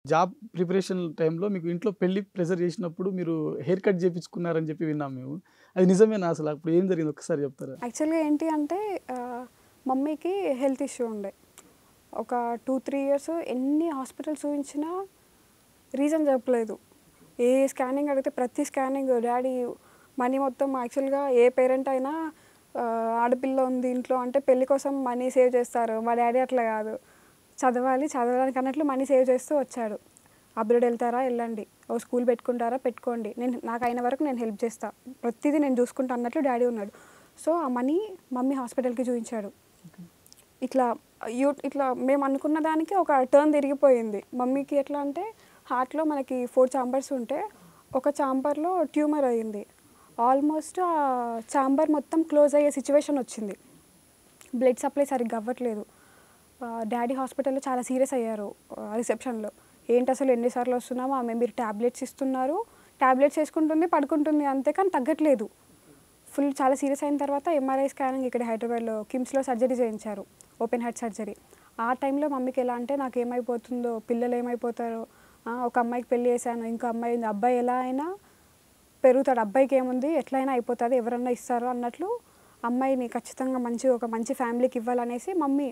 Job preparation టైంలో మీకు ఇంట్లో పెళ్లి ప్రెషర్ చేసినప్పుడు మీరు హెయిర్ కట్ చేపించుకున్నారని చెప్పి విన్నాం మేము. అది నిజమేనా అసలు? అప్పుడు ఏం జరిగింది ఒక్కసారి చెప్తారా? యాక్చువల్‌గా ఏంటి అంటే మమ్మీకి హెల్త్ ఇష్యూ ఉండే. ఒక 2, 3 ఇయర్స్ ఎన్ని హాస్పిటల్స్ చూయించినా రీజన్ చెప్పలేదు. ఏ స్కానింగ్ అడిగితే ప్రతి స్కానింగ్ డ్యాడీ మనీ మొత్తం యాక్చువల్‌గా ఏ పేరెంట్ అయినా ఆడపిల్ల ఉంది ఇంట్లో అంటే పెళ్లి కోసం మనీ సేవ్ చేస్తారు. మా డ్యాడీ అట్లా కాదు. చదవాలి, చదవడానికి అన్నట్లు మనీ సేవ్ చేస్తూ వచ్చాడు. అబ్రాడ్ ఎళ్తారా? ఎళ్ళండి. ఓ స్కూల్ పెట్టుకుంటారా? పెట్టుకోండి. నాకైన వరకు నేను హెల్ప్ చేస్తా. ప్రతీదీ నేను చూసుకుంటా అన్నట్లు డ్యాడీ ఉన్నాడు. సో, ఆ మనీ మమ్మీ హాస్పిటల్‌కి చూయించాడు. ఇట్లా ఇట్లా మేము అనుకున్న దానికి ఒక టర్న్ తిరిగిపోయింది. మమ్మీకి ఎట్లా అంటే హార్ట్‌లో మనకి 4 చాంబర్స్ ఉంటే ఒక చాంబర్‌లో ట్యూమర్ అయింది. ఆల్మోస్ట్ ఆ చాంబర్ మొత్తం క్లోజ్ అయ్యే సిచ్యువేషన్ వచ్చింది. బ్లడ్ సప్లై సరిగ్గా అవ్వట్లేదు. డ్యాడీ హాస్పిటల్‌లో చాలా సీరియస్ అయ్యారు రిసెప్షన్‌లో. ఏంటి అసలు ఎన్ని సార్లు వస్తున్నాము, ఆమె మీరు టాబ్లెట్స్ ఇస్తున్నారు, టాబ్లెట్స్ వేసుకుంటుంది, పడుకుంటుంది అంతే కానీ తగ్గట్లేదు. ఫుల్ చాలా సీరియస్ అయిన తర్వాత ఎంఆర్ఐ స్కానింగ్ ఇక్కడ హైదరాబాద్‌లో కిమ్స్‌లో సర్జరీ చేయించారు. Open heart surgery. ఆ టైంలో మమ్మీకి ఎలా అంటే నాకేమైపోతుందో, పిల్లలు ఏమైపోతారో, ఒక అమ్మాయికి పెళ్లి చేశాను, ఇంకో అమ్మాయి ఉంది, అబ్బాయి ఎలా అయినా పెరుగుతాడు, అబ్బాయికి ఏముంది ఎట్లయినా అయిపోతుంది, ఎవరన్నా ఇస్తారు అన్నట్లు అమ్మాయిని ఖచ్చితంగా ఒక మంచి ఫ్యామిలీకి ఇవ్వాలనేసి మమ్మీ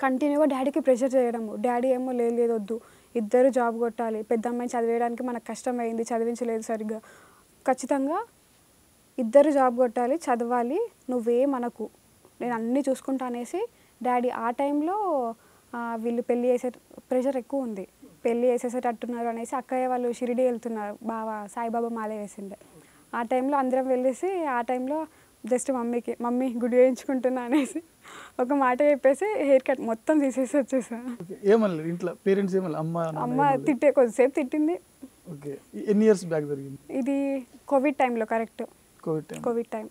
కంటిన్యూగా డాడీకి ప్రెషర్ చేయడము. డాడీ ఏమో లేదు లేదు వద్దు, ఇద్దరు జాబ్ కొట్టాలి, పెద్ద అమ్మాయిని చదివేయడానికి మనకు కష్టమైంది, చదివించలేదు సరిగ్గా, ఖచ్చితంగా ఇద్దరు జాబ్ కొట్టాలి, చదవాలి, నువ్వేమనకు, నేను అన్నీ చూసుకుంటా అనేసి డాడీ ఆ టైంలో వీళ్ళు పెళ్ళి చేసే ప్రెషర్ ఎక్కువ ఉంది, పెళ్ళి చేసేసేటట్టున్నారు అనేసి అక్కయ్య వాళ్ళు షిరిడి వెళ్తున్నారు, బావ సాయిబాబా మాల వేసిండే. ఆ టైంలో అందరం వెళ్ళేసి ఆ టైంలో జస్ట్ మమ్మీకి మమ్మీ గుడి వేయించుకుంటున్నా అనేసి ఒక మాట చెప్పేసి హెయిర్ కట్ మొత్తం తీసేసి వచ్చేసా. ఏమనలేదు ఇంట్లో పేరెంట్స్? ఏమనలేదు అమ్మ కొద్దిసేపు తిట్టింది. ఓకే. ఎన్ని ఇయర్స్ బ్యాక్ జరిగింది ఇది కోవిడ్ టైంలో, correct Covid time? Covid time.